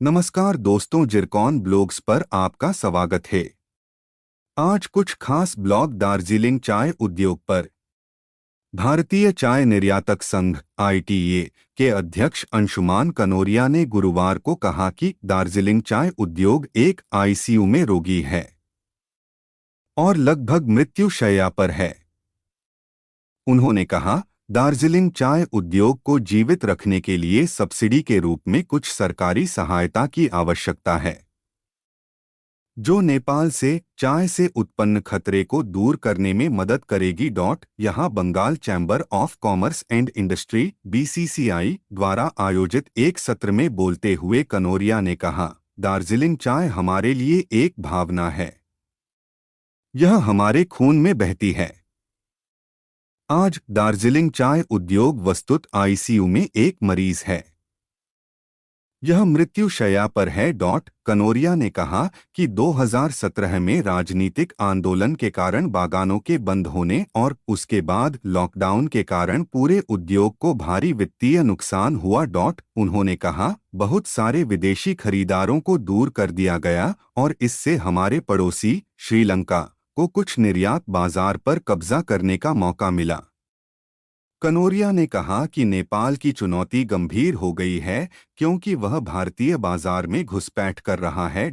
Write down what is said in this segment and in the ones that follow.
नमस्कार दोस्तों, Zircon blogs पर आपका स्वागत है। आज कुछ खास ब्लॉग दार्जिलिंग चाय उद्योग पर। भारतीय चाय निर्यातक संघ (ITA) के अध्यक्ष अंशुमान कनोरिया ने गुरुवार को कहा कि दार्जिलिंग चाय उद्योग एक ICU में रोगी है और लगभग मृत्युशैया पर है। उन्होंने कहा, दार्जिलिंग चाय उद्योग को जीवित रखने के लिए सब्सिडी के रूप में कुछ सरकारी सहायता की आवश्यकता है, जो नेपाल से चाय से उत्पन्न खतरे को दूर करने में मदद करेगी। यहाँ Bengal chamber of commerce and industry (BCCI) द्वारा आयोजित एक सत्र में बोलते हुए कनोरिया ने कहा, दार्जिलिंग चाय हमारे लिए एक भावना है। यह हमारे खून में बहती है। आज दार्जिलिंग चाय उद्योग वस्तुत ICU में एक मरीज है। यह मृत्युशैया पर है। कनोरिया ने कहा कि 2017 में राजनीतिक आंदोलन के कारण बागानों के बंद होने और उसके बाद लॉकडाउन के कारण पूरे उद्योग को भारी वित्तीय नुकसान हुआ। उन्होंने कहा, बहुत सारे विदेशी खरीदारों को दूर कर दिया गया और इससे हमारे पड़ोसी श्रीलंका को कुछ निर्यात बाजार पर कब्जा करने का मौका मिला। कनोरिया ने कहा कि नेपाल की चुनौती गंभीर हो गई है क्योंकि वह भारतीय बाजार में घुसपैठ कर रहा है।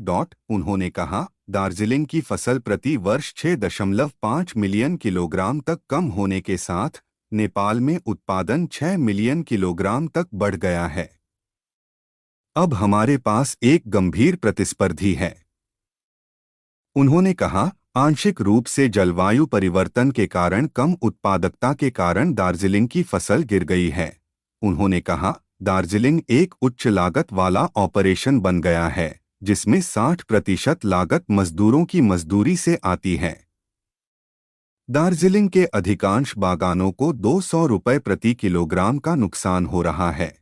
उन्होंने कहा, दार्जिलिंग की फसल प्रति वर्ष 6.5 मिलियन किलोग्राम तक कम होने के साथ नेपाल में उत्पादन 6 मिलियन किलोग्राम तक बढ़ गया है। अब हमारे पास एक गंभीर प्रतिस्पर्धी है। उन्होंने कहा, आंशिक रूप से जलवायु परिवर्तन के कारण कम उत्पादकता के कारण दार्जिलिंग की फसल गिर गई है। उन्होंने कहा, दार्जिलिंग एक उच्च लागत वाला ऑपरेशन बन गया है, जिसमें 60% लागत मजदूरों की मजदूरी से आती है। दार्जिलिंग के अधिकांश बागानों को 200 रुपये प्रति किलोग्राम का नुकसान हो रहा है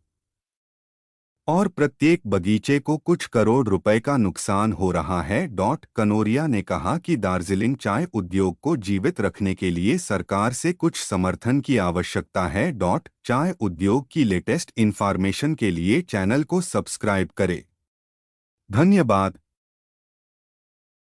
और प्रत्येक बगीचे को कुछ करोड़ रुपए का नुकसान हो रहा है। कनोरिया ने कहा कि दार्जिलिंग चाय उद्योग को जीवित रखने के लिए सरकार से कुछ समर्थन की आवश्यकता है। चाय उद्योग की लेटेस्ट इन्फॉर्मेशन के लिए चैनल को सब्सक्राइब करें। धन्यवाद।